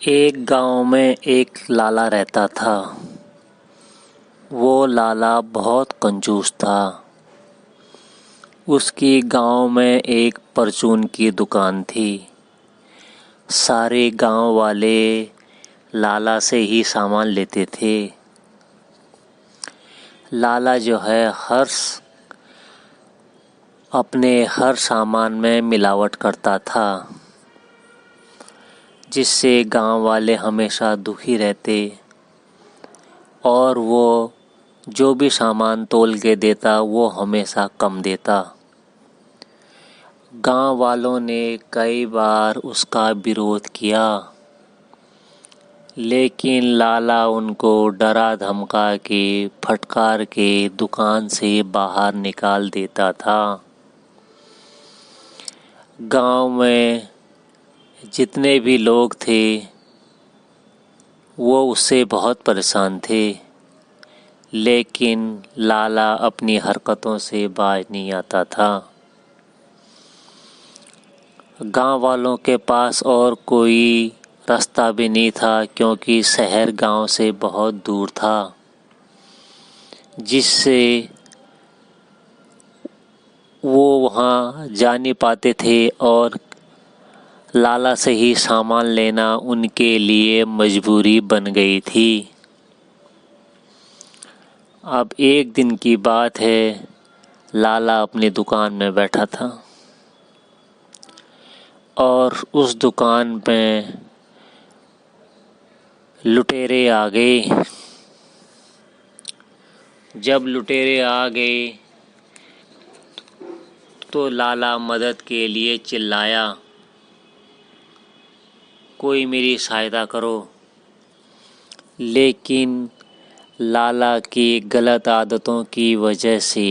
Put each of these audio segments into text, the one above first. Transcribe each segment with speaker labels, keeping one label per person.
Speaker 1: एक गांव में एक लाला रहता था। वो लाला बहुत कंजूस था। उसकी गांव में एक परचून की दुकान थी। सारे गांव वाले लाला से ही सामान लेते थे। लाला जो है अपने हर सामान में मिलावट करता था, जिससे गांव वाले हमेशा दुखी रहते। और वो जो भी सामान तोल के देता वो हमेशा कम देता। गांव वालों ने कई बार उसका विरोध किया, लेकिन लाला उनको डरा धमका के फटकार के दुकान से बाहर निकाल देता था। गांव में जितने भी लोग थे वो उससे बहुत परेशान थे, लेकिन लाला अपनी हरकतों से बाज नहीं आता था। गांव वालों के पास और कोई रास्ता भी नहीं था, क्योंकि शहर गांव से बहुत दूर था, जिससे वो वहाँ जा नहीं पाते थे और लाला से ही सामान लेना उनके लिए मजबूरी बन गई थी। अब एक दिन की बात है, लाला अपनी दुकान में बैठा था और उस दुकान पे लुटेरे आ गए। जब लुटेरे आ गए तो लाला मदद के लिए चिल्लाया, कोई मेरी सहायता करो। लेकिन लाला की गलत आदतों की वजह से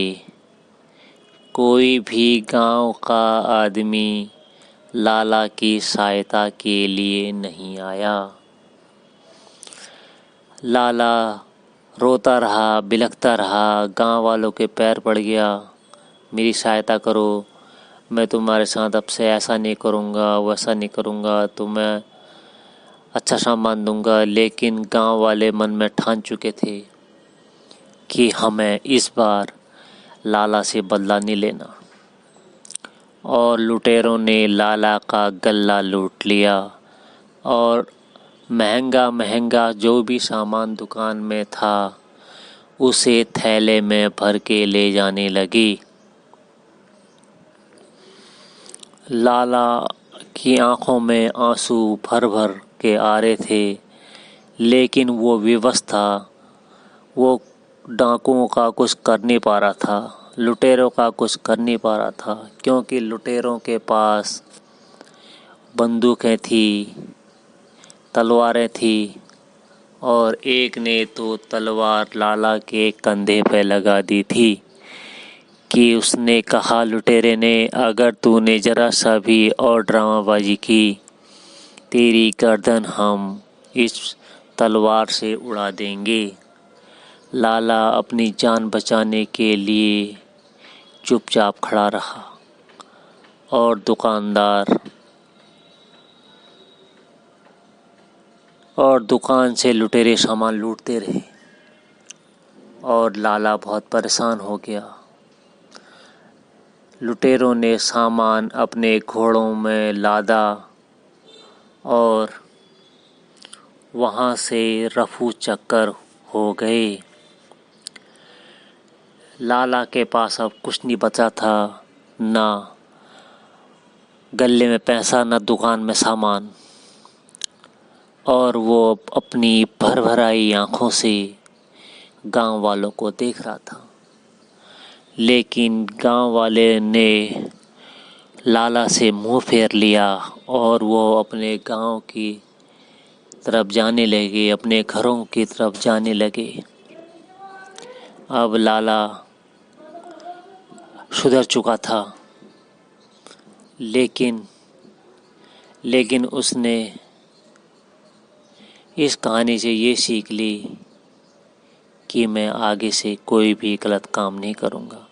Speaker 1: कोई भी गांव का आदमी लाला की सहायता के लिए नहीं आया। लाला रोता रहा, बिलखता रहा, गांव वालों के पैर पड़ गया, मेरी सहायता करो, मैं तुम्हारे साथ अब से ऐसा नहीं करूँगा, वैसा नहीं करूँगा, तुम्हें अच्छा सामान दूंगा। लेकिन गांव वाले मन में ठान चुके थे कि हमें इस बार लाला से बदला नहीं लेना। और लुटेरों ने लाला का गल्ला लूट लिया और महंगा महंगा जो भी सामान दुकान में था उसे थैले में भर के ले जाने लगी। लाला की आंखों में आंसू भर भर के आ रहे थे, लेकिन वो विवश था। वो डाकुओं का कुछ कर नहीं पा रहा था, लुटेरों का कुछ कर नहीं पा रहा था, क्योंकि लुटेरों के पास बंदूकें थी, तलवारें थी। और एक ने तो तलवार लाला के कंधे पे लगा दी थी कि उसने कहा, लुटेरे ने, अगर तूने जरा सा भी और ड्रामाबाजी की, तेरी गर्दन हम इस तलवार से उड़ा देंगे। लाला अपनी जान बचाने के लिए चुपचाप खड़ा रहा और दुकान से लुटेरे सामान लूटते रहे और लाला बहुत परेशान हो गया। लुटेरों ने सामान अपने घोड़ों में लादा और वहाँ से रफू चक्कर हो गए। लाला के पास अब कुछ नहीं बचा था, ना गले में पैसा, ना दुकान में सामान। और वो अपनी भरभराई आंखों से गांव वालों को देख रहा था। लेकिन गांव वाले ने लाला से मुंह फेर लिया और वो अपने गांव की तरफ जाने लगे, अपने घरों की तरफ जाने लगे। अब लाला सुधर चुका था, लेकिन उसने इस कहानी से ये सीख ली कि मैं आगे से कोई भी गलत काम नहीं करूँगा।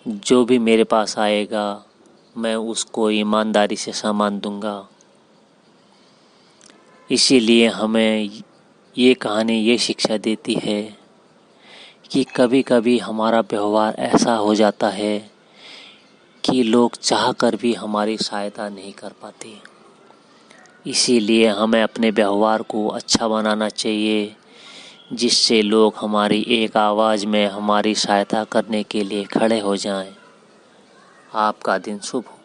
Speaker 1: जो भी मेरे पास आएगा मैं उसको ईमानदारी से सामान दूंगा। इसीलिए हमें ये कहानी ये शिक्षा देती है कि कभी कभी हमारा व्यवहार ऐसा हो जाता है कि लोग चाहकर भी हमारी सहायता नहीं कर पाते। इसीलिए हमें अपने व्यवहार को अच्छा बनाना चाहिए, जिससे लोग हमारी एक आवाज़ में हमारी सहायता करने के लिए खड़े हो जाएं। आपका दिन शुभ हो।